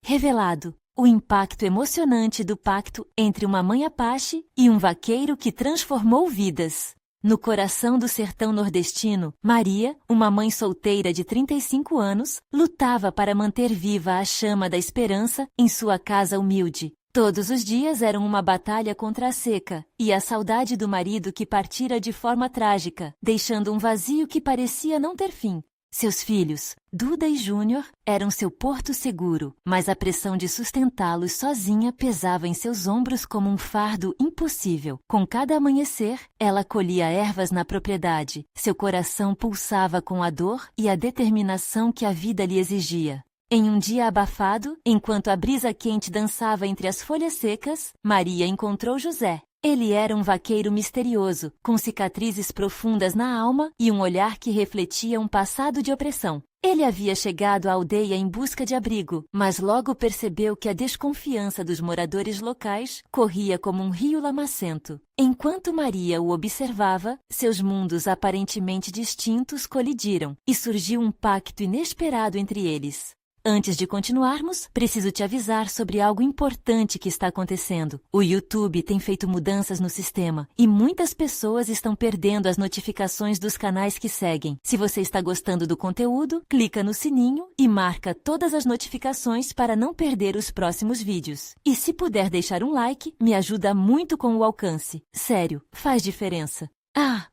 revelado. O impacto emocionante do pacto entre uma mãe Apache e um vaqueiro que transformou vidas. No coração do sertão nordestino, Maria, uma mãe solteira de 35 anos, lutava para manter viva a chama da esperança em sua casa humilde. Todos os dias eram uma batalha contra a seca e a saudade do marido que partira de forma trágica, deixando um vazio que parecia não ter fim. Seus filhos, Duda e Júnior, eram seu porto seguro, mas a pressão de sustentá-los sozinha pesava em seus ombros como um fardo impossível. Com cada amanhecer, ela colhia ervas na propriedade. Seu coração pulsava com a dor e a determinação que a vida lhe exigia. Em um dia abafado, enquanto a brisa quente dançava entre as folhas secas, Maria encontrou José. Ele era um vaqueiro misterioso, com cicatrizes profundas na alma e um olhar que refletia um passado de opressão. Ele havia chegado à aldeia em busca de abrigo, mas logo percebeu que a desconfiança dos moradores locais corria como um rio lamacento. Enquanto Maria o observava, seus mundos aparentemente distintos colidiram, e surgiu um pacto inesperado entre eles. Antes de continuarmos, preciso te avisar sobre algo importante que está acontecendo. O YouTube tem feito mudanças no sistema e muitas pessoas estão perdendo as notificações dos canais que seguem. Se você está gostando do conteúdo, clica no sininho e marca todas as notificações para não perder os próximos vídeos. E se puder deixar um like, me ajuda muito com o alcance. Sério, faz diferença.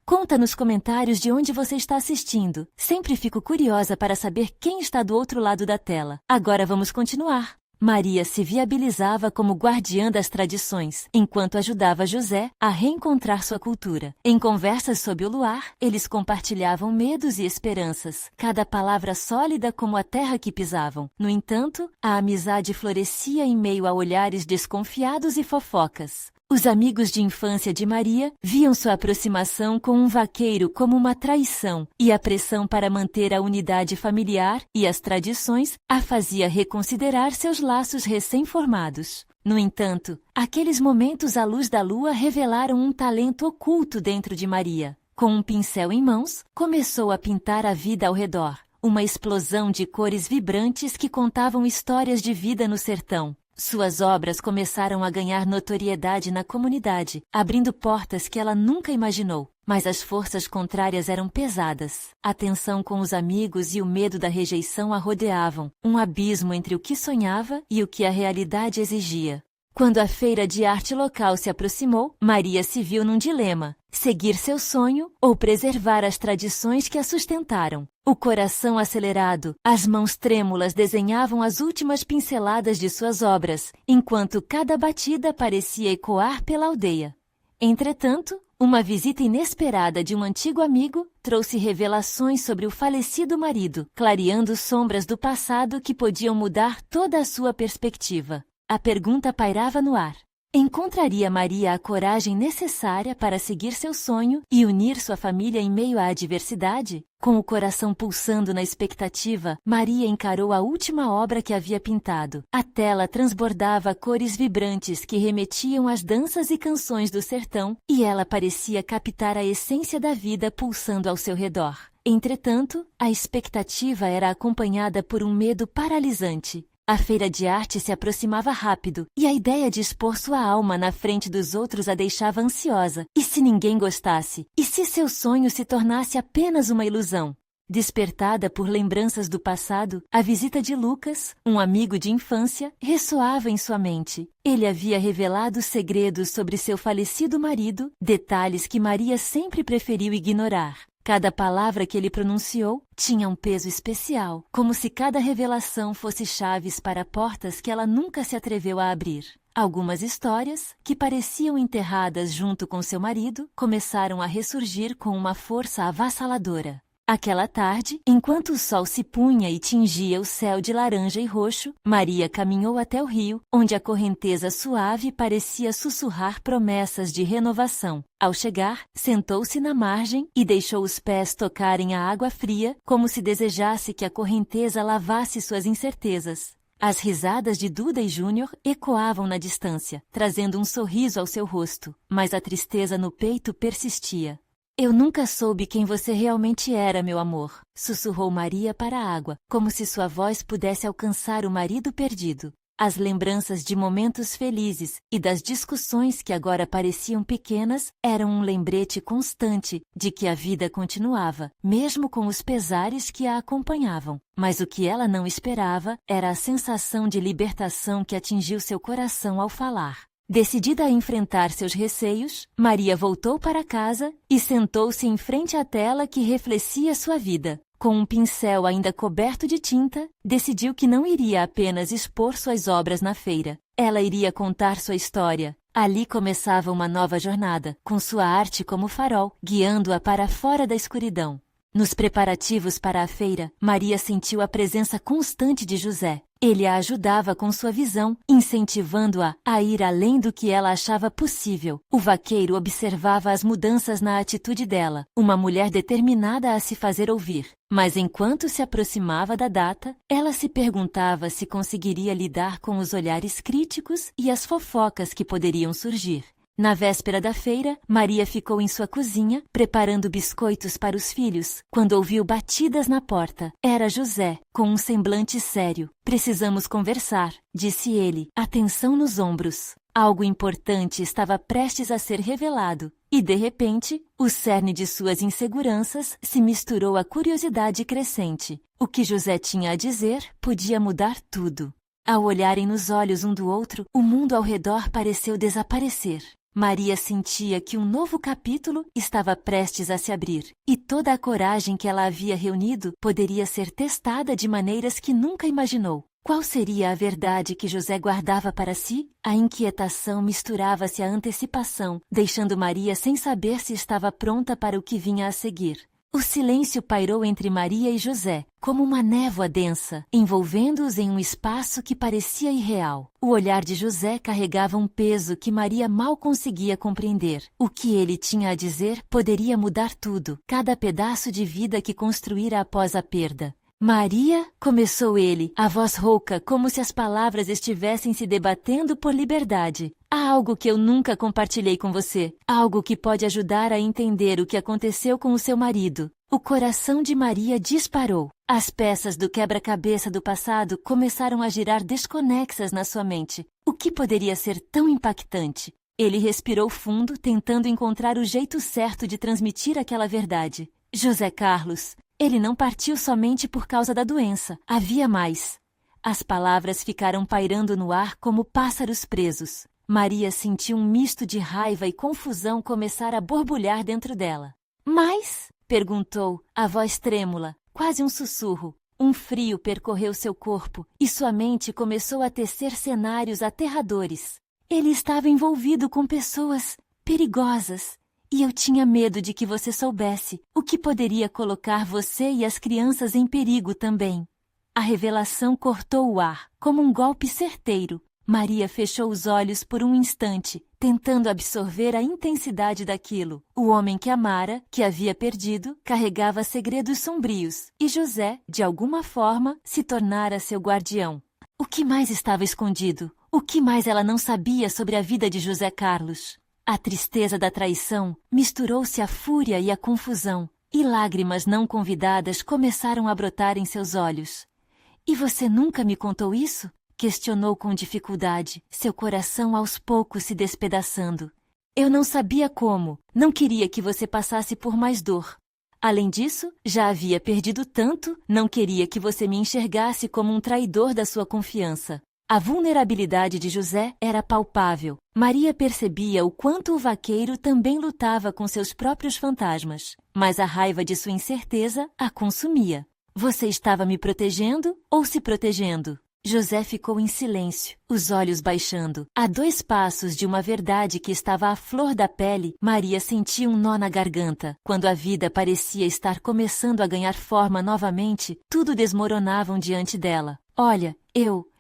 Conta nos comentários de onde você está assistindo. Sempre fico curiosa para saber quem está do outro lado da tela. Agora vamos continuar. Maria se viabilizava como guardiã das tradições, enquanto ajudava José a reencontrar sua cultura. Em conversas sob o luar, eles compartilhavam medos e esperanças, cada palavra sólida como a terra que pisavam. No entanto, a amizade florescia em meio a olhares desconfiados e fofocas. Os amigos de infância de Maria viam sua aproximação com um vaqueiro como uma traição, e a pressão para manter a unidade familiar e as tradições a fazia reconsiderar seus laços recém-formados. No entanto, aqueles momentos à luz da lua revelaram um talento oculto dentro de Maria. Com um pincel em mãos, começou a pintar a vida ao redor, uma explosão de cores vibrantes que contavam histórias de vida no sertão. Suas obras começaram a ganhar notoriedade na comunidade, abrindo portas que ela nunca imaginou. Mas as forças contrárias eram pesadas. A tensão com os amigos e o medo da rejeição a rodeavam, um abismo entre o que sonhava e o que a realidade exigia. Quando a feira de arte local se aproximou, Maria se viu num dilema: seguir seu sonho ou preservar as tradições que a sustentaram. O coração acelerado, as mãos trêmulas desenhavam as últimas pinceladas de suas obras, enquanto cada batida parecia ecoar pela aldeia. Entretanto, uma visita inesperada de um antigo amigo trouxe revelações sobre o falecido marido, clareando sombras do passado que podiam mudar toda a sua perspectiva. A pergunta pairava no ar. Encontraria Maria a coragem necessária para seguir seu sonho e unir sua família em meio à adversidade? Com o coração pulsando na expectativa, Maria encarou a última obra que havia pintado. A tela transbordava cores vibrantes que remetiam às danças e canções do sertão, e ela parecia captar a essência da vida pulsando ao seu redor. Entretanto, a expectativa era acompanhada por um medo paralisante. A feira de arte se aproximava rápido, e a ideia de expor sua alma na frente dos outros a deixava ansiosa. E se ninguém gostasse? E se seu sonho se tornasse apenas uma ilusão? Despertada por lembranças do passado, a visita de Lucas, um amigo de infância, ressoava em sua mente. Ele havia revelado segredos sobre seu falecido marido, detalhes que Maria sempre preferiu ignorar. Cada palavra que ele pronunciou tinha um peso especial, como se cada revelação fosse chaves para portas que ela nunca se atreveu a abrir. Algumas histórias, que pareciam enterradas junto com seu marido, começaram a ressurgir com uma força avassaladora. Aquela tarde, enquanto o sol se punha e tingia o céu de laranja e roxo, Maria caminhou até o rio, onde a correnteza suave parecia sussurrar promessas de renovação. Ao chegar, sentou-se na margem e deixou os pés tocarem a água fria, como se desejasse que a correnteza lavasse suas incertezas. As risadas de Duda e Júnior ecoavam na distância, trazendo um sorriso ao seu rosto, mas a tristeza no peito persistia. Eu nunca soube quem você realmente era, meu amor, sussurrou Maria para a água, como se sua voz pudesse alcançar o marido perdido. As lembranças de momentos felizes e das discussões que agora pareciam pequenas eram um lembrete constante de que a vida continuava, mesmo com os pesares que a acompanhavam. Mas o que ela não esperava era a sensação de libertação que atingiu seu coração ao falar. Decidida a enfrentar seus receios, Maria voltou para casa e sentou-se em frente à tela que refletia sua vida. Com um pincel ainda coberto de tinta, decidiu que não iria apenas expor suas obras na feira. Ela iria contar sua história. Ali começava uma nova jornada, com sua arte como farol, guiando-a para fora da escuridão. Nos preparativos para a feira, Maria sentiu a presença constante de José. Ele a ajudava com sua visão, incentivando-a a ir além do que ela achava possível. O vaqueiro observava as mudanças na atitude dela, uma mulher determinada a se fazer ouvir. Mas enquanto se aproximava da data, ela se perguntava se conseguiria lidar com os olhares críticos e as fofocas que poderiam surgir. Na véspera da feira, Maria ficou em sua cozinha, preparando biscoitos para os filhos, quando ouviu batidas na porta. Era José, com um semblante sério. "Precisamos conversar", disse ele, atenção nos ombros. Algo importante estava prestes a ser revelado, e de repente, o cerne de suas inseguranças se misturou à curiosidade crescente. O que José tinha a dizer podia mudar tudo. Ao olharem nos olhos um do outro, o mundo ao redor pareceu desaparecer. Maria sentia que um novo capítulo estava prestes a se abrir, e toda a coragem que ela havia reunido poderia ser testada de maneiras que nunca imaginou. Qual seria a verdade que José guardava para si? A inquietação misturava-se à antecipação, deixando Maria sem saber se estava pronta para o que vinha a seguir. O silêncio pairou entre Maria e José, como uma névoa densa, envolvendo-os em um espaço que parecia irreal. O olhar de José carregava um peso que Maria mal conseguia compreender. O que ele tinha a dizer poderia mudar tudo, cada pedaço de vida que construíra após a perda. "Maria", começou ele, a voz rouca, como se as palavras estivessem se debatendo por liberdade. "Há algo que eu nunca compartilhei com você, algo que pode ajudar a entender o que aconteceu com o seu marido." O coração de Maria disparou. As peças do quebra-cabeça do passado começaram a girar desconexas na sua mente. O que poderia ser tão impactante? Ele respirou fundo, tentando encontrar o jeito certo de transmitir aquela verdade. José Carlos. Ele não partiu somente por causa da doença. Havia mais. As palavras ficaram pairando no ar como pássaros presos. Maria sentiu um misto de raiva e confusão começar a borbulhar dentro dela. "Mas?", perguntou, a voz trêmula, quase um sussurro. Um frio percorreu seu corpo e sua mente começou a tecer cenários aterradores. Ele estava envolvido com pessoas perigosas. E eu tinha medo de que você soubesse, o que poderia colocar você e as crianças em perigo também. A revelação cortou o ar, como um golpe certeiro. Maria fechou os olhos por um instante, tentando absorver a intensidade daquilo. O homem que amara, que havia perdido, carregava segredos sombrios, e José, de alguma forma, se tornara seu guardião. O que mais estava escondido? O que mais ela não sabia sobre a vida de José Carlos? A tristeza da traição misturou-se à fúria e à confusão, e lágrimas não convidadas começaram a brotar em seus olhos. "E você nunca me contou isso?", questionou com dificuldade, seu coração aos poucos se despedaçando. "Eu não sabia como, não queria que você passasse por mais dor. Além disso, já havia perdido tanto, não queria que você me enxergasse como um traidor da sua confiança." A vulnerabilidade de José era palpável. Maria percebia o quanto o vaqueiro também lutava com seus próprios fantasmas, mas a raiva de sua incerteza a consumia. "Você estava me protegendo ou se protegendo?" José ficou em silêncio, os olhos baixando. A 2 passos de uma verdade que estava à flor da pele, Maria sentia um nó na garganta. Quando a vida parecia estar começando a ganhar forma novamente, tudo desmoronava diante dela. "Olha,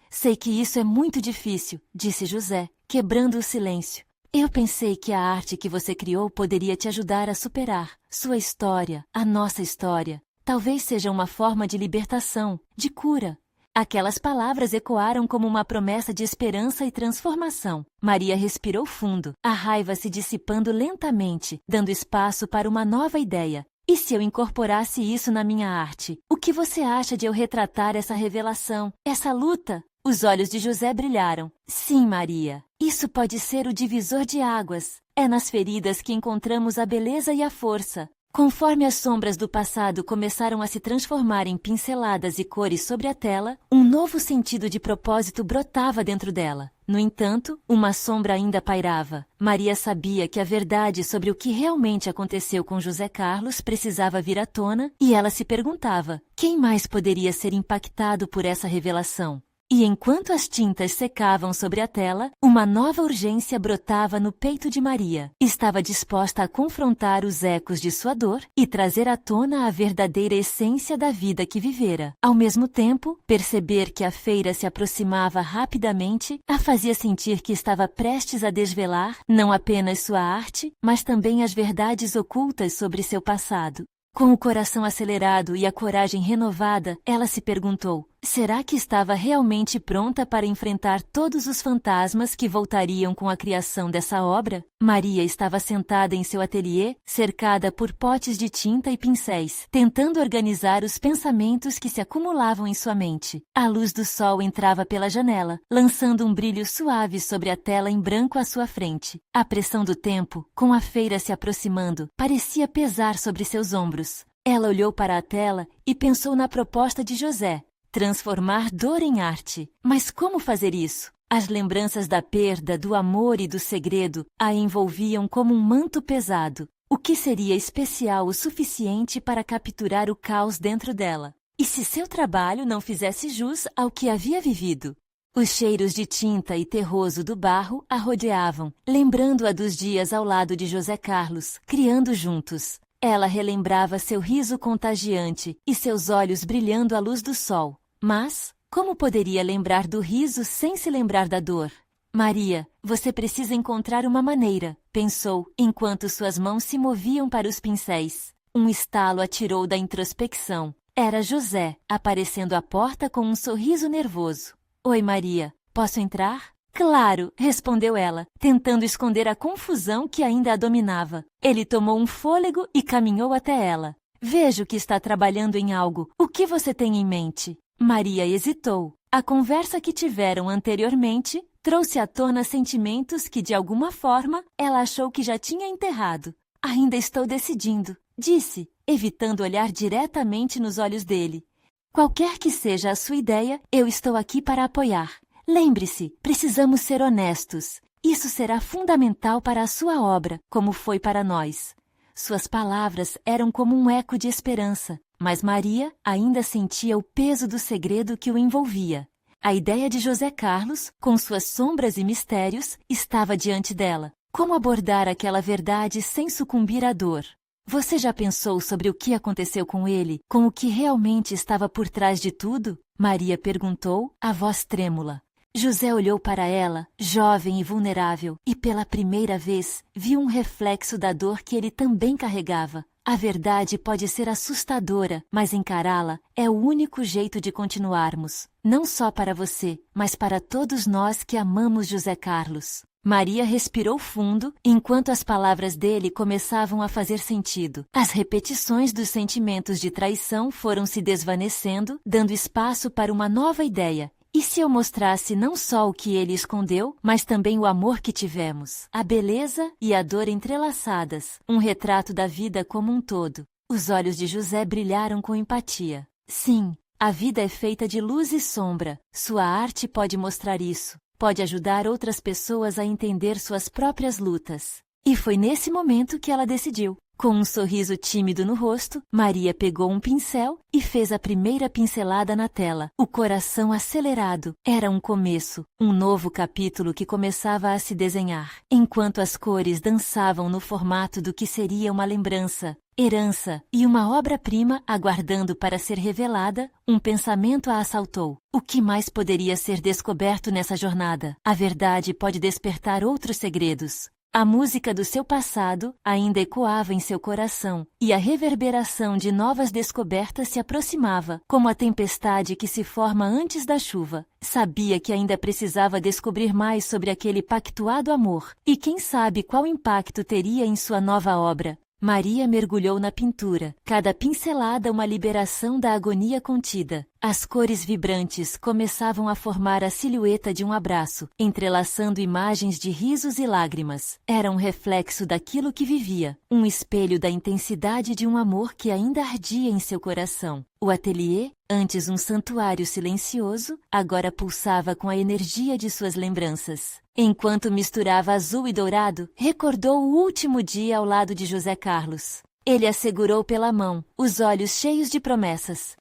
sei que isso é muito difícil", disse José, quebrando o silêncio. "Eu pensei que a arte que você criou poderia te ajudar a superar sua história, a nossa história. Talvez seja uma forma de libertação, de cura." Aquelas palavras ecoaram como uma promessa de esperança e transformação. Maria respirou fundo, a raiva se dissipando lentamente, dando espaço para uma nova ideia. "E se eu incorporasse isso na minha arte? O que você acha de eu retratar essa revelação, essa luta? Os olhos de José brilharam. Sim, Maria. Isso pode ser o divisor de águas. É nas feridas que encontramos a beleza e a força. Conforme as sombras do passado começaram a se transformar em pinceladas e cores sobre a tela, um novo sentido de propósito brotava dentro dela. No entanto, uma sombra ainda pairava. Maria sabia que a verdade sobre o que realmente aconteceu com José Carlos precisava vir à tona, e ela se perguntava: quem mais poderia ser impactado por essa revelação? E enquanto as tintas secavam sobre a tela, uma nova urgência brotava no peito de Maria. Estava disposta a confrontar os ecos de sua dor e trazer à tona a verdadeira essência da vida que vivera. Ao mesmo tempo, perceber que a feira se aproximava rapidamente a fazia sentir que estava prestes a desvelar não apenas sua arte, mas também as verdades ocultas sobre seu passado. Com o coração acelerado e a coragem renovada, ela se perguntou: será que estava realmente pronta para enfrentar todos os fantasmas que voltariam com a criação dessa obra? Maria estava sentada em seu ateliê, cercada por potes de tinta e pincéis, tentando organizar os pensamentos que se acumulavam em sua mente. A luz do sol entrava pela janela, lançando um brilho suave sobre a tela em branco à sua frente. A pressão do tempo, com a feira se aproximando, parecia pesar sobre seus ombros. Ela olhou para a tela e pensou na proposta de José: transformar dor em arte. Mas como fazer isso? As lembranças da perda, do amor e do segredo a envolviam como um manto pesado. O que seria especial o suficiente para capturar o caos dentro dela? E se seu trabalho não fizesse jus ao que havia vivido? Os cheiros de tinta e terroso do barro a rodeavam, lembrando-a dos dias ao lado de José Carlos, criando juntos. Ela relembrava seu riso contagiante e seus olhos brilhando à luz do sol. Mas, como poderia lembrar do riso sem se lembrar da dor? Maria, você precisa encontrar uma maneira, pensou, enquanto suas mãos se moviam para os pincéis. Um estalo a tirou da introspecção. Era José, aparecendo à porta com um sorriso nervoso. Oi, Maria, posso entrar? Claro, respondeu ela, tentando esconder a confusão que ainda a dominava. Ele tomou um fôlego e caminhou até ela. Vejo que está trabalhando em algo. O que você tem em mente? Maria hesitou. A conversa que tiveram anteriormente trouxe à tona sentimentos que, de alguma forma, ela achou que já tinha enterrado. Ainda estou decidindo, disse, evitando olhar diretamente nos olhos dele. Qualquer que seja a sua ideia, eu estou aqui para apoiar. Lembre-se, precisamos ser honestos. Isso será fundamental para a sua obra, como foi para nós. Suas palavras eram como um eco de esperança, mas Maria ainda sentia o peso do segredo que o envolvia. A ideia de José Carlos, com suas sombras e mistérios, estava diante dela. Como abordar aquela verdade sem sucumbir à dor? Você já pensou sobre o que aconteceu com ele, com o que realmente estava por trás de tudo? Maria perguntou, a voz trêmula. José olhou para ela, jovem e vulnerável, e pela primeira vez viu um reflexo da dor que ele também carregava. A verdade pode ser assustadora, mas encará-la é o único jeito de continuarmos. Não só para você, mas para todos nós que amamos José Carlos. Maria respirou fundo, enquanto as palavras dele começavam a fazer sentido. As repetições dos sentimentos de traição foram se desvanecendo, dando espaço para uma nova ideia. E se eu mostrasse não só o que ele escondeu, mas também o amor que tivemos, a beleza e a dor entrelaçadas, um retrato da vida como um todo? Os olhos de José brilharam com empatia. Sim, a vida é feita de luz e sombra. Sua arte pode mostrar isso. Pode ajudar outras pessoas a entender suas próprias lutas. E foi nesse momento que ela decidiu. Com um sorriso tímido no rosto, Maria pegou um pincel e fez a primeira pincelada na tela. O coração acelerado. Era um começo, um novo capítulo que começava a se desenhar, enquanto as cores dançavam no formato do que seria uma lembrança, herança e uma obra-prima aguardando para ser revelada. Um pensamento a assaltou. O que mais poderia ser descoberto nessa jornada? A verdade pode despertar outros segredos. A música do seu passado ainda ecoava em seu coração, e a reverberação de novas descobertas se aproximava, como a tempestade que se forma antes da chuva. Sabia que ainda precisava descobrir mais sobre aquele pactuado amor, e quem sabe qual impacto teria em sua nova obra. Maria mergulhou na pintura, cada pincelada uma liberação da agonia contida. As cores vibrantes começavam a formar a silhueta de um abraço, entrelaçando imagens de risos e lágrimas. Era um reflexo daquilo que vivia, um espelho da intensidade de um amor que ainda ardia em seu coração. O ateliê, antes um santuário silencioso, agora pulsava com a energia de suas lembranças. Enquanto misturava azul e dourado, recordou o último dia ao lado de José Carlos. Ele a segurou pela mão, os olhos cheios de promessas.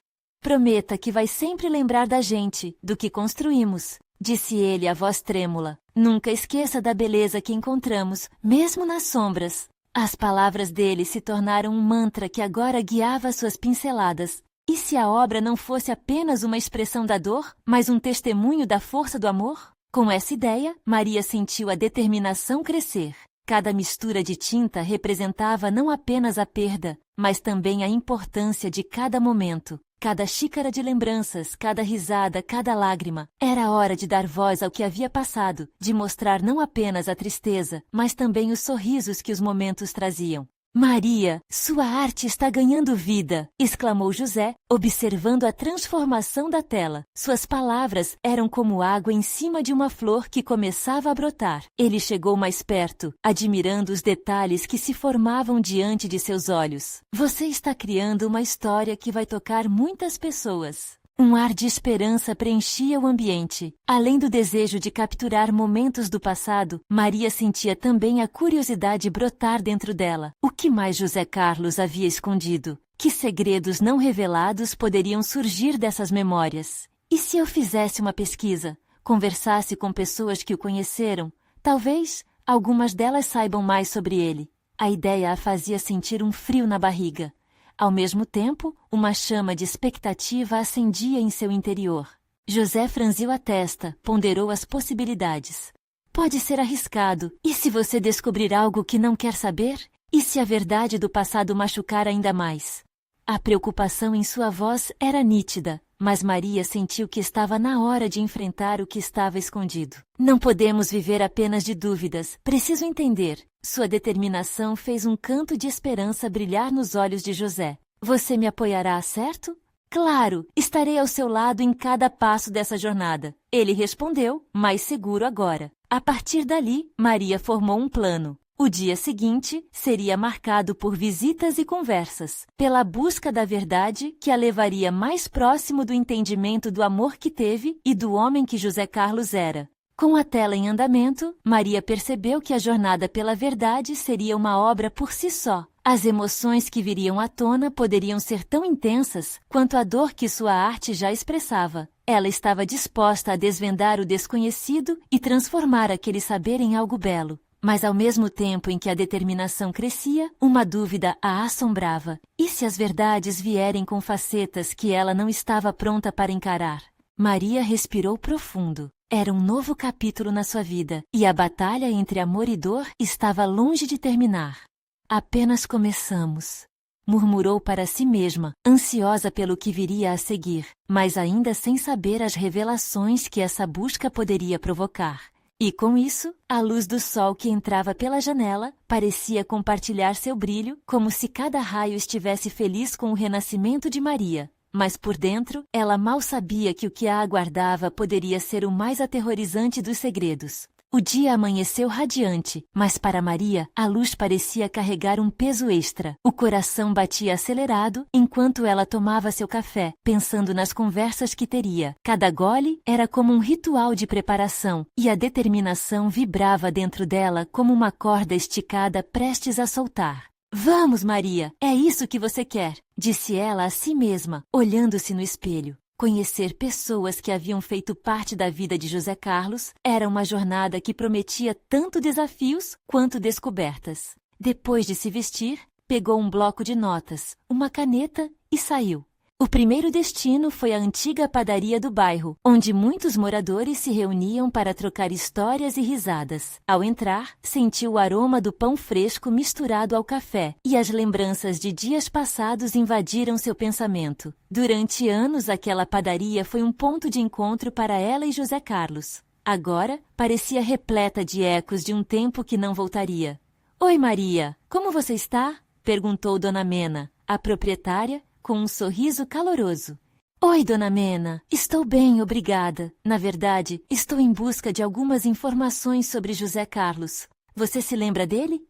Prometa que vai sempre lembrar da gente, do que construímos, disse ele a voz trêmula. Nunca esqueça da beleza que encontramos, mesmo nas sombras. As palavras dele se tornaram um mantra que agora guiava suas pinceladas. E se a obra não fosse apenas uma expressão da dor, mas um testemunho da força do amor? Com essa ideia, Maria sentiu a determinação crescer. Cada mistura de tinta representava não apenas a perda, mas também a importância de cada momento. Cada xícara de lembranças, cada risada, cada lágrima. Era hora de dar voz ao que havia passado, de mostrar não apenas a tristeza, mas também os sorrisos que os momentos traziam. Maria, sua arte está ganhando vida, exclamou José, observando a transformação da tela. Suas palavras eram como água em cima de uma flor que começava a brotar. Ele chegou mais perto, admirando os detalhes que se formavam diante de seus olhos. Você está criando uma história que vai tocar muitas pessoas. Um ar de esperança preenchia o ambiente. Além do desejo de capturar momentos do passado, Maria sentia também a curiosidade brotar dentro dela. O que mais José Carlos havia escondido? Que segredos não revelados poderiam surgir dessas memórias? E se eu fizesse uma pesquisa, conversasse com pessoas que o conheceram? Talvez algumas delas saibam mais sobre ele. A ideia a fazia sentir um frio na barriga. Ao mesmo tempo, uma chama de expectativa acendia em seu interior. José franziu a testa, ponderou as possibilidades. Pode ser arriscado. E se você descobrir algo que não quer saber? E se a verdade do passado machucar ainda mais? A preocupação em sua voz era nítida, mas Maria sentiu que estava na hora de enfrentar o que estava escondido. Não podemos viver apenas de dúvidas. Preciso entender. Sua determinação fez um canto de esperança brilhar nos olhos de José. Você me apoiará, certo? Claro, estarei ao seu lado em cada passo dessa jornada. Ele respondeu, mais seguro agora. A partir dali, Maria formou um plano. O dia seguinte seria marcado por visitas e conversas, pela busca da verdade que a levaria mais próximo do entendimento do amor que teve e do homem que José Carlos era. Com a tela em andamento, Maria percebeu que a jornada pela verdade seria uma obra por si só. As emoções que viriam à tona poderiam ser tão intensas quanto a dor que sua arte já expressava. Ela estava disposta a desvendar o desconhecido e transformar aquele saber em algo belo. Mas ao mesmo tempo em que a determinação crescia, uma dúvida a assombrava. E se as verdades vierem com facetas que ela não estava pronta para encarar? Maria respirou profundo. Era um novo capítulo na sua vida, e a batalha entre amor e dor estava longe de terminar. Apenas começamos, murmurou para si mesma, ansiosa pelo que viria a seguir, mas ainda sem saber as revelações que essa busca poderia provocar. E com isso, a luz do sol que entrava pela janela parecia compartilhar seu brilho, como se cada raio estivesse feliz com o renascimento de Maria. Mas por dentro, ela mal sabia que o que a aguardava poderia ser o mais aterrorizante dos segredos. O dia amanheceu radiante, mas para Maria, a luz parecia carregar um peso extra. O coração batia acelerado enquanto ela tomava seu café, pensando nas conversas que teria. Cada gole era como um ritual de preparação, e a determinação vibrava dentro dela como uma corda esticada prestes a soltar. Vamos, Maria, é isso que você quer, disse ela a si mesma, olhando-se no espelho. Conhecer pessoas que haviam feito parte da vida de José Carlos era uma jornada que prometia tanto desafios quanto descobertas. Depois de se vestir, pegou um bloco de notas, uma caneta e saiu. O primeiro destino foi a antiga padaria do bairro, onde muitos moradores se reuniam para trocar histórias e risadas. Ao entrar, sentiu o aroma do pão fresco misturado ao café, e as lembranças de dias passados invadiram seu pensamento. Durante anos, aquela padaria foi um ponto de encontro para ela e José Carlos. Agora, parecia repleta de ecos de um tempo que não voltaria. Oi, Maria, como você está? Perguntou Dona Mena, a proprietária, com um sorriso caloroso. Oi, Dona Mena. Estou bem, obrigada. Na verdade, estou em busca de algumas informações sobre José Carlos. Você se lembra dele?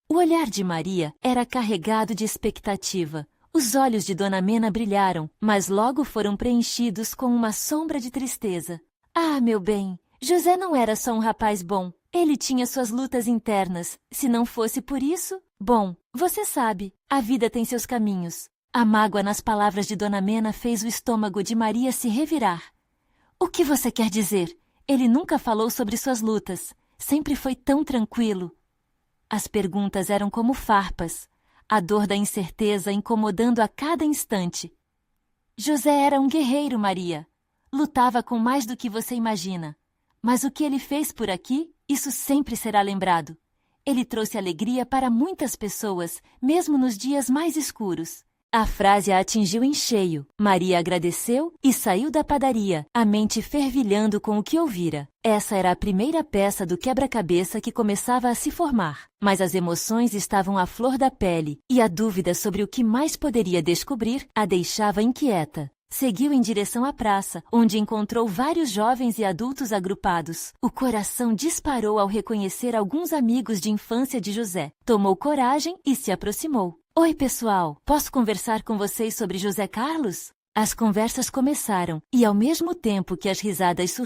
O olhar de Maria era carregado de expectativa. Os olhos de Dona Mena brilharam, mas logo foram preenchidos com uma sombra de tristeza. Ah, meu bem, José não era só um rapaz bom. Ele tinha suas lutas internas. Se não fosse por isso, bom, você sabe, a vida tem seus caminhos. A mágoa nas palavras de Dona Mena fez o estômago de Maria se revirar. O que você quer dizer? Ele nunca falou sobre suas lutas. Sempre foi tão tranquilo. As perguntas eram como farpas, a dor da incerteza incomodando a cada instante. José era um guerreiro, Maria. Lutava com mais do que você imagina. Mas o que ele fez por aqui, isso sempre será lembrado. Ele trouxe alegria para muitas pessoas, mesmo nos dias mais escuros. A frase a atingiu em cheio. Maria agradeceu e saiu da padaria, a mente fervilhando com o que ouvira. Essa era a primeira peça do quebra-cabeça que começava a se formar. Mas as emoções estavam à flor da pele, e a dúvida sobre o que mais poderia descobrir a deixava inquieta. Seguiu em direção à praça, onde encontrou vários jovens e adultos agrupados. O coração disparou ao reconhecer alguns amigos de infância de José. Tomou coragem e se aproximou. Oi, pessoal, posso conversar com vocês sobre José Carlos? As conversas começaram, e ao mesmo tempo que as risadas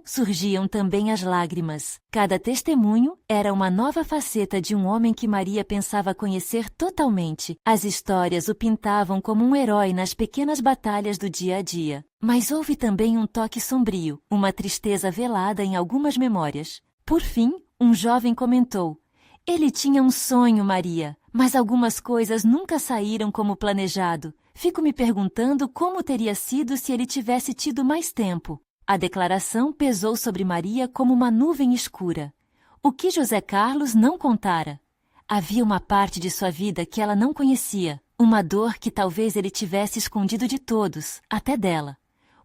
surgiam também as lágrimas. Cada testemunho era uma nova faceta de um homem que Maria pensava conhecer totalmente. As histórias o pintavam como um herói nas pequenas batalhas do dia a dia. Mas houve também um toque sombrio, uma tristeza velada em algumas memórias. Por fim, um jovem comentou: ele tinha um sonho, Maria, mas algumas coisas nunca saíram como planejado. Fico me perguntando como teria sido se ele tivesse tido mais tempo. A declaração pesou sobre Maria como uma nuvem escura. O que José Carlos não contara? Havia uma parte de sua vida que ela não conhecia, uma dor que talvez ele tivesse escondido de todos, até dela.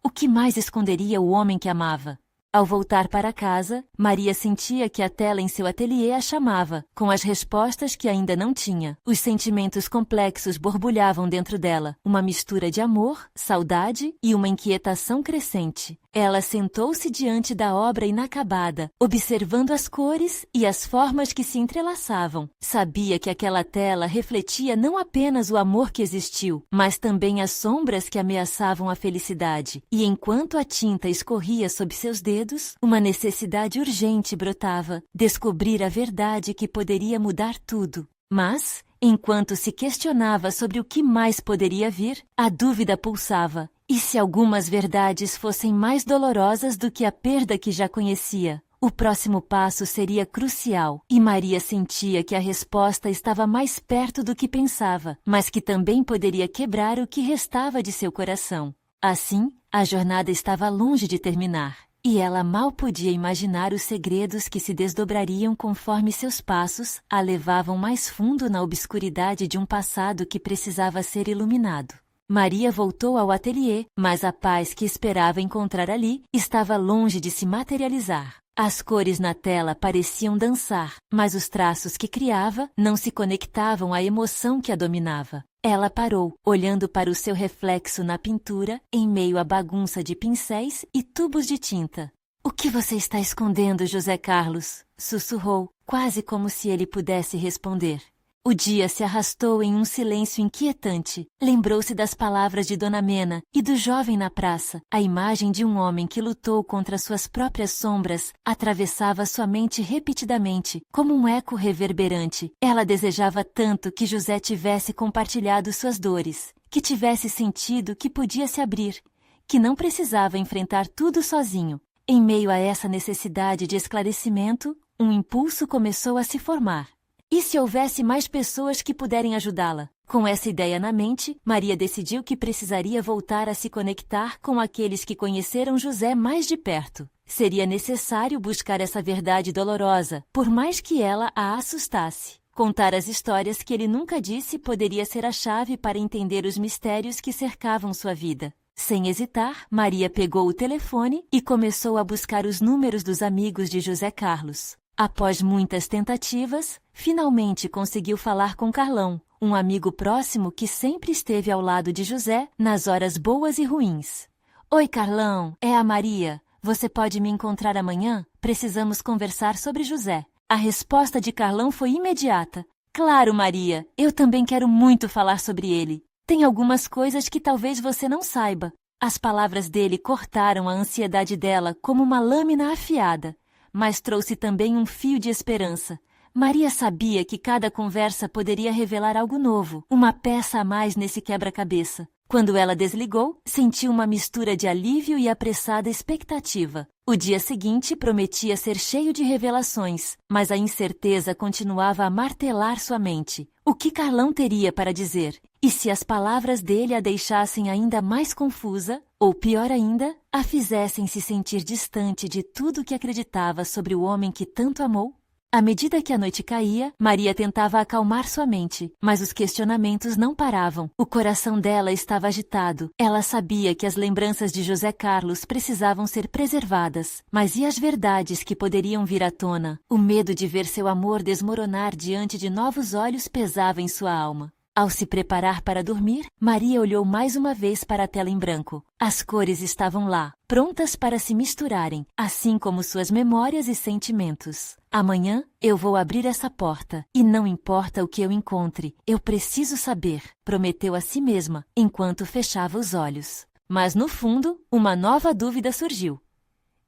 O que mais esconderia o homem que amava? Ao voltar para casa, Maria sentia que a tela em seu ateliê a chamava, com as respostas que ainda não tinha. Os sentimentos complexos borbulhavam dentro dela, uma mistura de amor, saudade e uma inquietação crescente. Ela sentou-se diante da obra inacabada, observando as cores e as formas que se entrelaçavam. Sabia que aquela tela refletia não apenas o amor que existiu, mas também as sombras que ameaçavam a felicidade. E enquanto a tinta escorria sob seus dedos, uma necessidade urgente brotava: descobrir a verdade que poderia mudar tudo. Mas, enquanto se questionava sobre o que mais poderia vir, a dúvida pulsava. E se algumas verdades fossem mais dolorosas do que a perda que já conhecia? O próximo passo seria crucial, e Maria sentia que a resposta estava mais perto do que pensava, mas que também poderia quebrar o que restava de seu coração. Assim, a jornada estava longe de terminar, e ela mal podia imaginar os segredos que se desdobrariam conforme seus passos a levavam mais fundo na obscuridade de um passado que precisava ser iluminado. Maria voltou ao ateliê, mas a paz que esperava encontrar ali estava longe de se materializar. As cores na tela pareciam dançar, mas os traços que criava não se conectavam à emoção que a dominava. Ela parou, olhando para o seu reflexo na pintura, em meio à bagunça de pincéis e tubos de tinta. "O que você está escondendo, José Carlos?" sussurrou, quase como se ele pudesse responder. O dia se arrastou em um silêncio inquietante. Lembrou-se das palavras de Dona Mena e do jovem na praça. A imagem de um homem que lutou contra suas próprias sombras atravessava sua mente repetidamente, como um eco reverberante. Ela desejava tanto que José tivesse compartilhado suas dores, que tivesse sentido que podia se abrir, que não precisava enfrentar tudo sozinho. Em meio a essa necessidade de esclarecimento, um impulso começou a se formar. E se houvesse mais pessoas que puderem ajudá-la? Com essa ideia na mente, Maria decidiu que precisaria voltar a se conectar com aqueles que conheceram José mais de perto. Seria necessário buscar essa verdade dolorosa, por mais que ela a assustasse. Contar as histórias que ele nunca disse poderia ser a chave para entender os mistérios que cercavam sua vida. Sem hesitar, Maria pegou o telefone e começou a buscar os números dos amigos de José Carlos. Após muitas tentativas, finalmente conseguiu falar com Carlão, um amigo próximo que sempre esteve ao lado de José nas horas boas e ruins. Oi, Carlão, é a Maria. Você pode me encontrar amanhã? Precisamos conversar sobre José. A resposta de Carlão foi imediata. Claro, Maria, eu também quero muito falar sobre ele. Tem algumas coisas que talvez você não saiba. As palavras dele cortaram a ansiedade dela como uma lâmina afiada, mas trouxe também um fio de esperança. Maria sabia que cada conversa poderia revelar algo novo, uma peça a mais nesse quebra-cabeça. Quando ela desligou, sentiu uma mistura de alívio e apressada expectativa. O dia seguinte prometia ser cheio de revelações, mas a incerteza continuava a martelar sua mente. O que Carlão teria para dizer? E se as palavras dele a deixassem ainda mais confusa, ou pior ainda, a fizessem se sentir distante de tudo que acreditava sobre o homem que tanto amou? À medida que a noite caía, Maria tentava acalmar sua mente, mas os questionamentos não paravam. O coração dela estava agitado. Ela sabia que as lembranças de José Carlos precisavam ser preservadas. Mas e as verdades que poderiam vir à tona? O medo de ver seu amor desmoronar diante de novos olhos pesava em sua alma. Ao se preparar para dormir, Maria olhou mais uma vez para a tela em branco. As cores estavam lá, prontas para se misturarem, assim como suas memórias e sentimentos. Amanhã eu vou abrir essa porta, e não importa o que eu encontre, eu preciso saber, prometeu a si mesma, enquanto fechava os olhos. Mas no fundo, uma nova dúvida surgiu.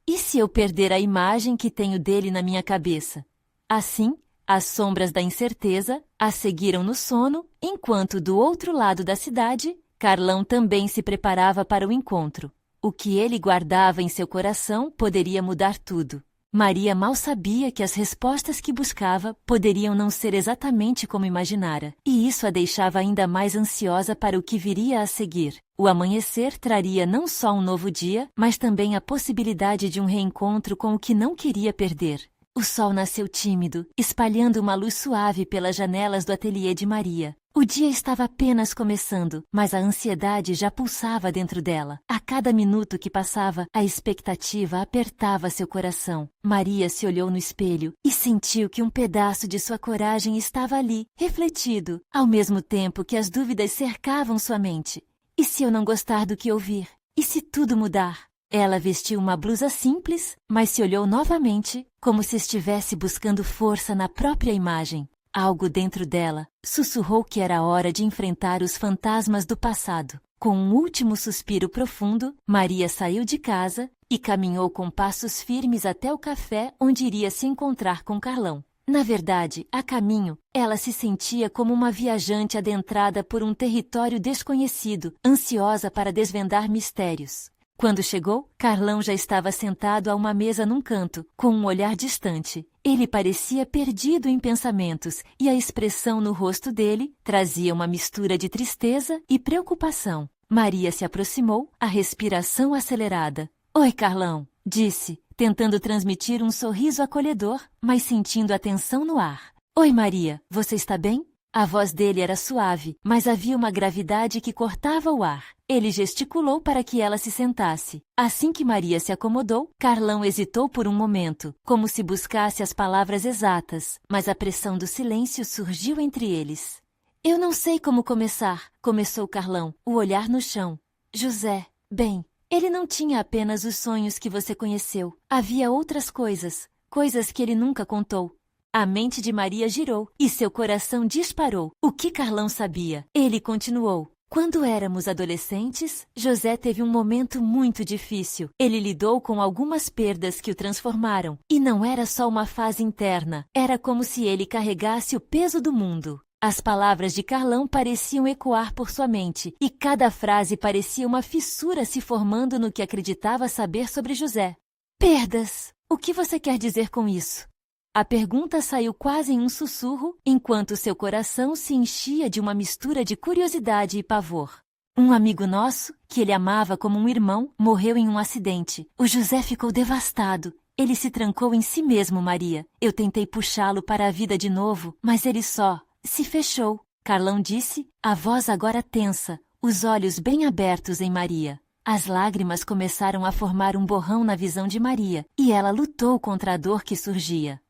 E se eu perder a imagem que tenho dele na minha cabeça? Assim, as sombras da incerteza a seguiram no sono, enquanto do outro lado da cidade, Carlão também se preparava para o encontro. O que ele guardava em seu coração poderia mudar tudo. Maria mal sabia que as respostas que buscava poderiam não ser exatamente como imaginara, e isso a deixava ainda mais ansiosa para o que viria a seguir. O amanhecer traria não só um novo dia, mas também a possibilidade de um reencontro com o que não queria perder. O sol nasceu tímido, espalhando uma luz suave pelas janelas do ateliê de Maria. O dia estava apenas começando, mas a ansiedade já pulsava dentro dela. A cada minuto que passava, a expectativa apertava seu coração. Maria se olhou no espelho e sentiu que um pedaço de sua coragem estava ali, refletido, ao mesmo tempo que as dúvidas cercavam sua mente. E se eu não gostar do que ouvir? E se tudo mudar? Ela vestiu uma blusa simples, mas se olhou novamente, como se estivesse buscando força na própria imagem. Algo dentro dela sussurrou que era hora de enfrentar os fantasmas do passado. Com um último suspiro profundo, Maria saiu de casa e caminhou com passos firmes até o café onde iria se encontrar com Carlão. Na verdade, a caminho, ela se sentia como uma viajante adentrada por um território desconhecido, ansiosa para desvendar mistérios. Quando chegou, Carlão já estava sentado a uma mesa num canto, com um olhar distante. Ele parecia perdido em pensamentos, e a expressão no rosto dele trazia uma mistura de tristeza e preocupação. Maria se aproximou, a respiração acelerada. "Oi, Carlão", disse, tentando transmitir um sorriso acolhedor, mas sentindo a tensão no ar. "Oi, Maria, você está bem?" A voz dele era suave, mas havia uma gravidade que cortava o ar. Ele gesticulou para que ela se sentasse. Assim que Maria se acomodou, Carlão hesitou por um momento, como se buscasse as palavras exatas, mas a pressão do silêncio surgiu entre eles. "Eu não sei como começar", começou Carlão, o olhar no chão. "José, bem, ele não tinha apenas os sonhos que você conheceu. Havia outras coisas, coisas que ele nunca contou." A mente de Maria girou e seu coração disparou. O que Carlão sabia? Ele continuou. "Quando éramos adolescentes, José teve um momento muito difícil. Ele lidou com algumas perdas que o transformaram. E não era só uma fase interna. Era como se ele carregasse o peso do mundo." As palavras de Carlão pareciam ecoar por sua mente, e cada frase parecia uma fissura se formando no que acreditava saber sobre José. "Perdas? O que você quer dizer com isso?" A pergunta saiu quase em um sussurro, enquanto seu coração se enchia de uma mistura de curiosidade e pavor. "Um amigo nosso, que ele amava como um irmão, morreu em um acidente. O José ficou devastado. Ele se trancou em si mesmo, Maria. Eu tentei puxá-lo para a vida de novo, mas ele só se fechou." Carlão disse, a voz agora tensa, os olhos bem abertos em Maria. As lágrimas começaram a formar um borrão na visão de Maria, e ela lutou contra a dor que surgia.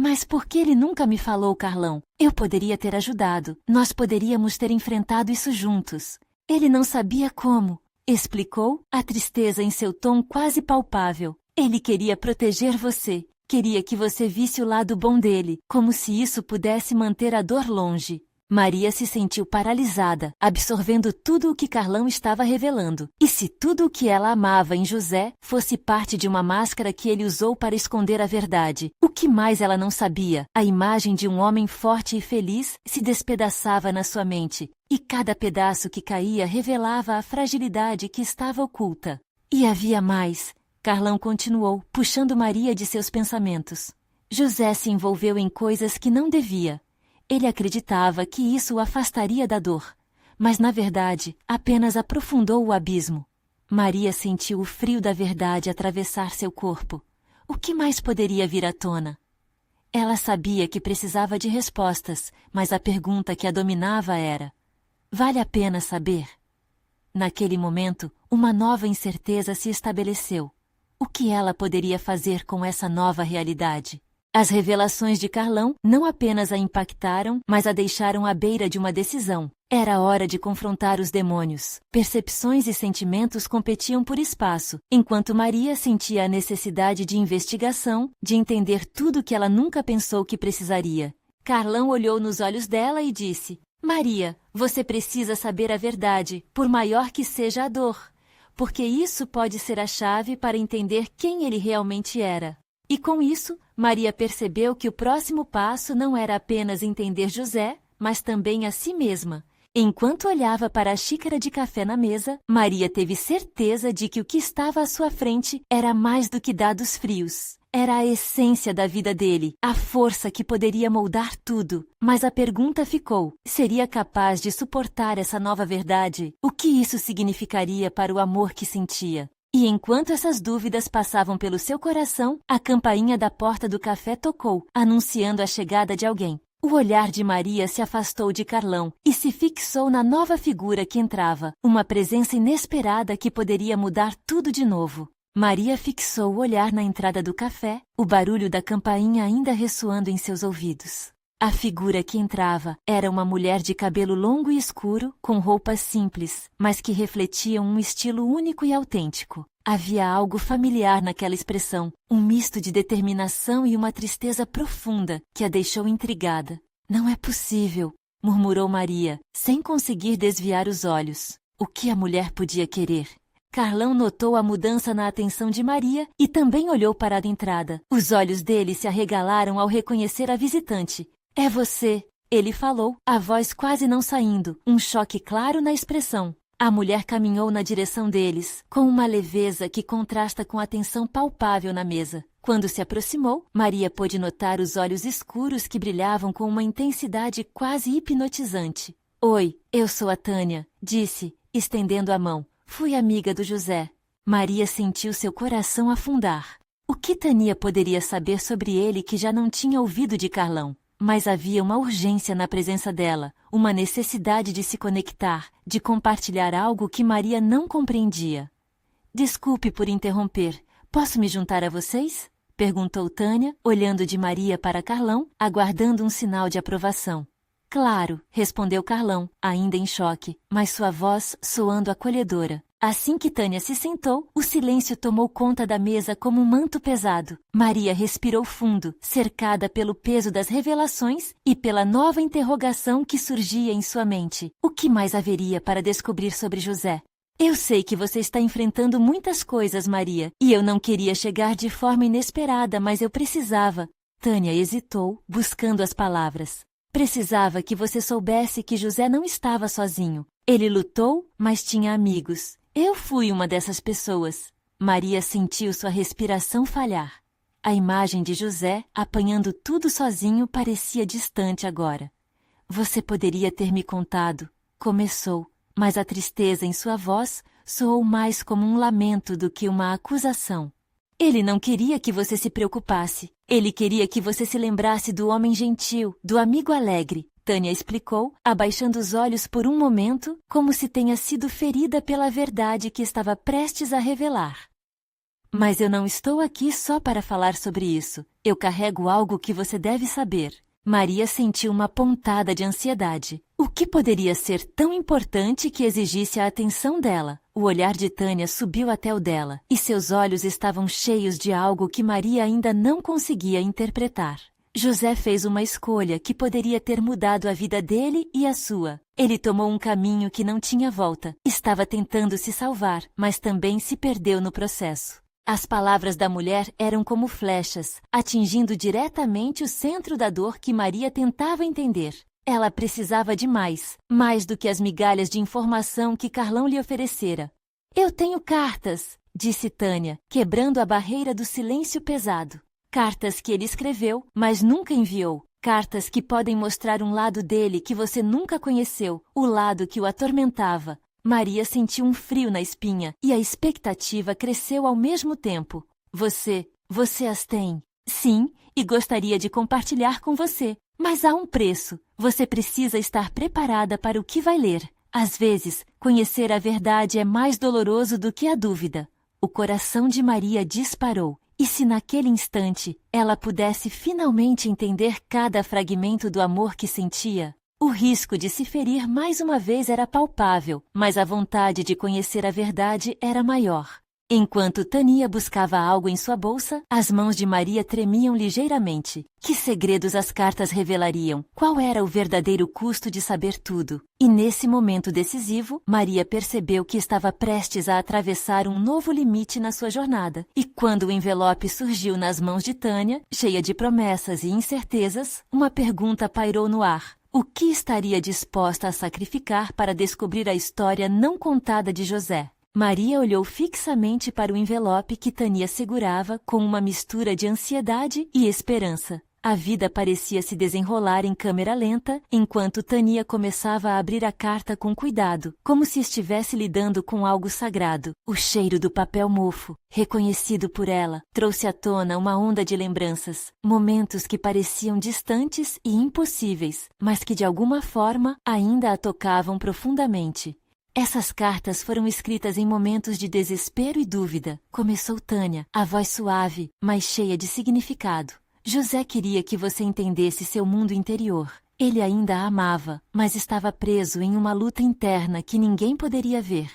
Mas por que ele nunca me falou, Carlão? Eu poderia ter ajudado. Nós poderíamos ter enfrentado isso juntos. Ele não sabia como, explicou, a tristeza em seu tom quase palpável. Ele queria proteger você. Queria que você visse o lado bom dele, como se isso pudesse manter a dor longe. Maria se sentiu paralisada, absorvendo tudo o que Carlão estava revelando. E se tudo o que ela amava em José fosse parte de uma máscara que ele usou para esconder a verdade? O que mais ela não sabia? A imagem de um homem forte e feliz se despedaçava na sua mente, e cada pedaço que caía revelava a fragilidade que estava oculta. E havia mais. Carlão continuou, puxando Maria de seus pensamentos. José se envolveu em coisas que não devia. Ele acreditava que isso o afastaria da dor, mas na verdade apenas aprofundou o abismo. Maria sentiu o frio da verdade atravessar seu corpo. O que mais poderia vir à tona? Ela sabia que precisava de respostas, mas a pergunta que a dominava era: vale a pena saber? Naquele momento, uma nova incerteza se estabeleceu. O que ela poderia fazer com essa nova realidade? As revelações de Carlão não apenas a impactaram, mas a deixaram à beira de uma decisão. Era hora de confrontar os demônios. Percepções e sentimentos competiam por espaço, enquanto Maria sentia a necessidade de investigação, de entender tudo que ela nunca pensou que precisaria. Carlão olhou nos olhos dela e disse: Maria, você precisa saber a verdade, por maior que seja a dor, porque isso pode ser a chave para entender quem ele realmente era. E com isso, Maria percebeu que o próximo passo não era apenas entender José, mas também a si mesma. Enquanto olhava para a xícara de café na mesa, Maria teve certeza de que o que estava à sua frente era mais do que dados frios. Era a essência da vida dele, a força que poderia moldar tudo. Mas a pergunta ficou: seria capaz de suportar essa nova verdade? O que isso significaria para o amor que sentia? E enquanto essas dúvidas passavam pelo seu coração, a campainha da porta do café tocou, anunciando a chegada de alguém. O olhar de Maria se afastou de Carlão e se fixou na nova figura que entrava, uma presença inesperada que poderia mudar tudo de novo. Maria fixou o olhar na entrada do café, o barulho da campainha ainda ressoando em seus ouvidos. A figura que entrava era uma mulher de cabelo longo e escuro, com roupas simples, mas que refletiam um estilo único e autêntico. Havia algo familiar naquela expressão, um misto de determinação e uma tristeza profunda que a deixou intrigada. Não é possível, murmurou Maria, sem conseguir desviar os olhos. O que a mulher podia querer? Carlão notou a mudança na atenção de Maria e também olhou para a entrada. Os olhos dele se arregalaram ao reconhecer a visitante. É você, ele falou, a voz quase não saindo, um choque claro na expressão. A mulher caminhou na direção deles, com uma leveza que contrasta com a tensão palpável na mesa. Quando se aproximou, Maria pôde notar os olhos escuros que brilhavam com uma intensidade quase hipnotizante. Oi, eu sou a Tânia, disse, estendendo a mão. Fui amiga do José. Maria sentiu seu coração afundar. O que Tânia poderia saber sobre ele que já não tinha ouvido de Carlão? Mas havia uma urgência na presença dela, uma necessidade de se conectar, de compartilhar algo que Maria não compreendia. Desculpe por interromper. Posso me juntar a vocês? Perguntou Tânia, olhando de Maria para Carlão, aguardando um sinal de aprovação. Claro, respondeu Carlão, ainda em choque, mas sua voz soando acolhedora. Assim que Tânia se sentou, o silêncio tomou conta da mesa como um manto pesado. Maria respirou fundo, cercada pelo peso das revelações e pela nova interrogação que surgia em sua mente. O que mais haveria para descobrir sobre José? Eu sei que você está enfrentando muitas coisas, Maria, e eu não queria chegar de forma inesperada, mas eu precisava. Tânia hesitou, buscando as palavras. Precisava que você soubesse que José não estava sozinho. Ele lutou, mas tinha amigos. Eu fui uma dessas pessoas. Maria sentiu sua respiração falhar. A imagem de José, apanhando tudo sozinho, parecia distante agora. Você poderia ter me contado, começou, mas a tristeza em sua voz soou mais como um lamento do que uma acusação. Ele não queria que você se preocupasse. Ele queria que você se lembrasse do homem gentil, do amigo alegre. Tânia explicou, abaixando os olhos por um momento, como se tenha sido ferida pela verdade que estava prestes a revelar. Mas eu não estou aqui só para falar sobre isso. Eu carrego algo que você deve saber. Maria sentiu uma pontada de ansiedade. O que poderia ser tão importante que exigisse a atenção dela? O olhar de Tânia subiu até o dela, e seus olhos estavam cheios de algo que Maria ainda não conseguia interpretar. José fez uma escolha que poderia ter mudado a vida dele e a sua. Ele tomou um caminho que não tinha volta. Estava tentando se salvar, mas também se perdeu no processo. As palavras da mulher eram como flechas, atingindo diretamente o centro da dor que Maria tentava entender. Ela precisava de mais do que as migalhas de informação que Carlão lhe oferecera. Eu tenho cartas, disse Tânia, quebrando a barreira do silêncio pesado. Cartas que ele escreveu, mas nunca enviou. Cartas que podem mostrar um lado dele que você nunca conheceu, o lado que o atormentava. Maria sentiu um frio na espinha e a expectativa cresceu ao mesmo tempo. Você as tem? Sim, e gostaria de compartilhar com você. Mas há um preço. Você precisa estar preparada para o que vai ler. Às vezes, conhecer a verdade é mais doloroso do que a dúvida. O coração de Maria disparou. E se naquele instante ela pudesse finalmente entender cada fragmento do amor que sentia? O risco de se ferir mais uma vez era palpável, mas a vontade de conhecer a verdade era maior. Enquanto Tânia buscava algo em sua bolsa, as mãos de Maria tremiam ligeiramente. Que segredos as cartas revelariam? Qual era o verdadeiro custo de saber tudo? E nesse momento decisivo, Maria percebeu que estava prestes a atravessar um novo limite na sua jornada. E quando o envelope surgiu nas mãos de Tânia, cheia de promessas e incertezas, uma pergunta pairou no ar. O que estaria disposta a sacrificar para descobrir a história não contada de José? Maria olhou fixamente para o envelope que Tânia segurava com uma mistura de ansiedade e esperança. A vida parecia se desenrolar em câmera lenta, enquanto Tânia começava a abrir a carta com cuidado, como se estivesse lidando com algo sagrado. O cheiro do papel mofo, reconhecido por ela, trouxe à tona uma onda de lembranças, momentos que pareciam distantes e impossíveis, mas que de alguma forma ainda a tocavam profundamente. Essas cartas foram escritas em momentos de desespero e dúvida, começou Tânia, a voz suave, mas cheia de significado. José queria que você entendesse seu mundo interior. Ele ainda a amava, mas estava preso em uma luta interna que ninguém poderia ver.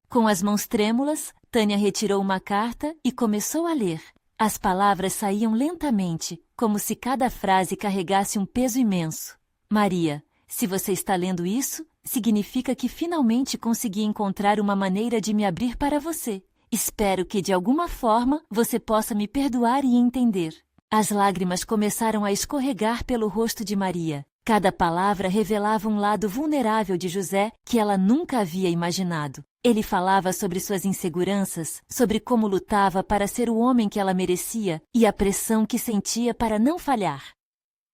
Com as mãos trêmulas, Tânia retirou uma carta e começou a ler. As palavras saíam lentamente, como se cada frase carregasse um peso imenso. Maria, se você está lendo isso, significa que finalmente consegui encontrar uma maneira de me abrir para você. Espero que de alguma forma você possa me perdoar e entender. As lágrimas começaram a escorregar pelo rosto de Maria. Cada palavra revelava um lado vulnerável de José que ela nunca havia imaginado. Ele falava sobre suas inseguranças, sobre como lutava para ser o homem que ela merecia e a pressão que sentia para não falhar.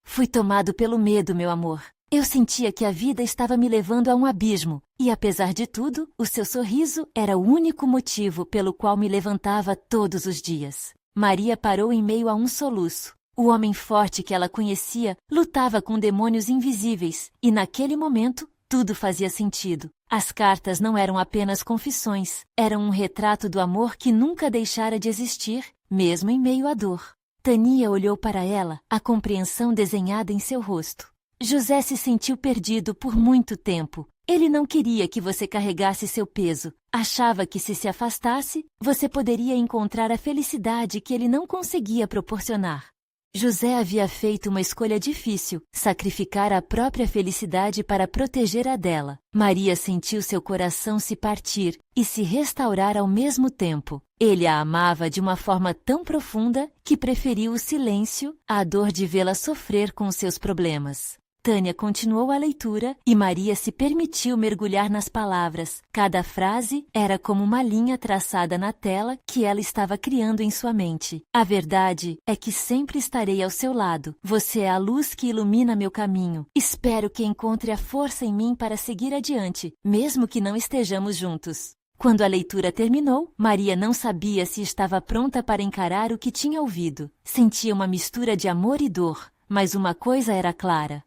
Fui tomado pelo medo, meu amor. Eu sentia que a vida estava me levando a um abismo, e apesar de tudo, o seu sorriso era o único motivo pelo qual me levantava todos os dias. Maria parou em meio a um soluço. O homem forte que ela conhecia lutava com demônios invisíveis, e naquele momento, tudo fazia sentido. As cartas não eram apenas confissões, eram um retrato do amor que nunca deixara de existir, mesmo em meio à dor. Tânia olhou para ela, a compreensão desenhada em seu rosto. José se sentiu perdido por muito tempo. Ele não queria que você carregasse seu peso. Achava que se afastasse, você poderia encontrar a felicidade que ele não conseguia proporcionar. José havia feito uma escolha difícil, sacrificar a própria felicidade para proteger a dela. Maria sentiu seu coração se partir e se restaurar ao mesmo tempo. Ele a amava de uma forma tão profunda que preferiu o silêncio à dor de vê-la sofrer com seus problemas. Tânia continuou a leitura e Maria se permitiu mergulhar nas palavras. Cada frase era como uma linha traçada na tela que ela estava criando em sua mente. A verdade é que sempre estarei ao seu lado. Você é a luz que ilumina meu caminho. Espero que encontre a força em mim para seguir adiante, mesmo que não estejamos juntos. Quando a leitura terminou, Maria não sabia se estava pronta para encarar o que tinha ouvido. Sentia uma mistura de amor e dor, mas uma coisa era clara.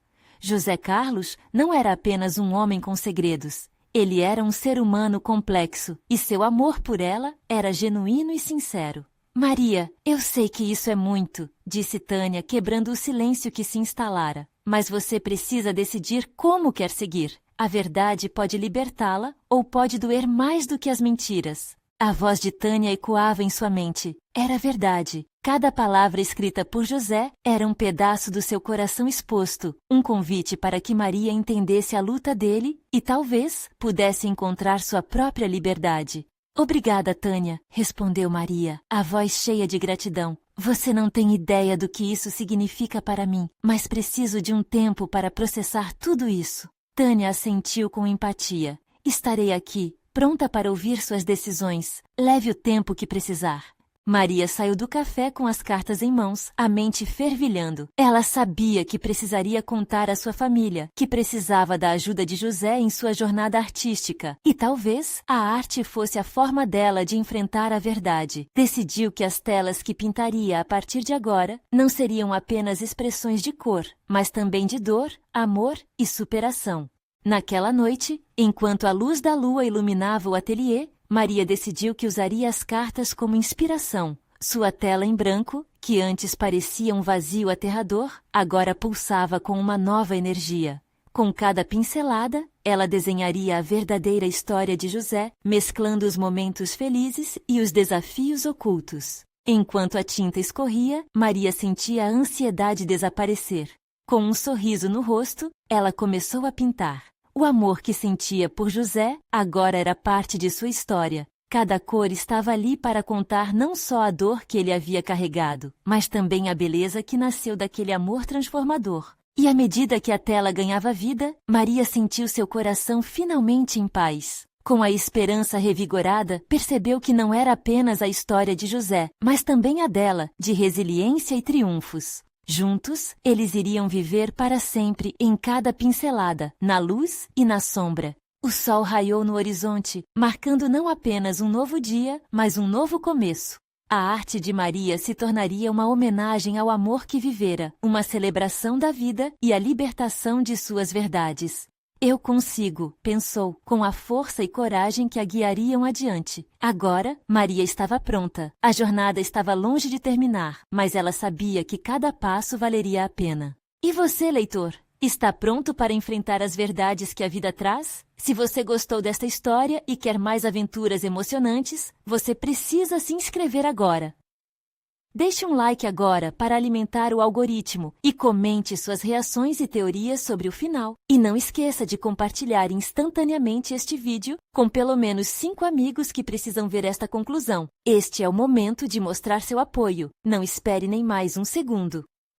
José Carlos não era apenas um homem com segredos. Ele era um ser humano complexo, e seu amor por ela era genuíno e sincero. Maria, eu sei que isso é muito, disse Tânia, quebrando o silêncio que se instalara. Mas você precisa decidir como quer seguir. A verdade pode libertá-la ou pode doer mais do que as mentiras. A voz de Tânia ecoava em sua mente. Era verdade. Cada palavra escrita por José era um pedaço do seu coração exposto, um convite para que Maria entendesse a luta dele e talvez pudesse encontrar sua própria liberdade. Obrigada, Tânia, respondeu Maria, a voz cheia de gratidão. Você não tem ideia do que isso significa para mim, mas preciso de um tempo para processar tudo isso. Tânia assentiu com empatia. Estarei aqui, pronta para ouvir suas decisões. Leve o tempo que precisar. Maria saiu do café com as cartas em mãos, a mente fervilhando. Ela sabia que precisaria contar à sua família, que precisava da ajuda de José em sua jornada artística. E talvez a arte fosse a forma dela de enfrentar a verdade. Decidiu que as telas que pintaria a partir de agora não seriam apenas expressões de cor, mas também de dor, amor e superação. Naquela noite, enquanto a luz da lua iluminava o ateliê, Maria decidiu que usaria as cartas como inspiração. Sua tela em branco, que antes parecia um vazio aterrador, agora pulsava com uma nova energia. Com cada pincelada, ela desenharia a verdadeira história de José, mesclando os momentos felizes e os desafios ocultos. Enquanto a tinta escorria, Maria sentia a ansiedade desaparecer. Com um sorriso no rosto, ela começou a pintar. O amor que sentia por José agora era parte de sua história. Cada cor estava ali para contar não só a dor que ele havia carregado, mas também a beleza que nasceu daquele amor transformador. E à medida que a tela ganhava vida, Maria sentiu seu coração finalmente em paz. Com a esperança revigorada, percebeu que não era apenas a história de José, mas também a dela, de resiliência e triunfos. Juntos, eles iriam viver para sempre em cada pincelada, na luz e na sombra. O sol raiou no horizonte, marcando não apenas um novo dia, mas um novo começo. A arte de Maria se tornaria uma homenagem ao amor que vivera, uma celebração da vida e a libertação de suas verdades. Eu consigo, pensou, com a força e coragem que a guiariam adiante. Agora, Maria estava pronta. A jornada estava longe de terminar, mas ela sabia que cada passo valeria a pena. E você, leitor? Está pronto para enfrentar as verdades que a vida traz? Se você gostou desta história e quer mais aventuras emocionantes, você precisa se inscrever agora. Deixe um like agora para alimentar o algoritmo e comente suas reações e teorias sobre o final. E não esqueça de compartilhar instantaneamente este vídeo com pelo menos 5 amigos que precisam ver esta conclusão. Este é o momento de mostrar seu apoio. Não espere nem mais um segundo.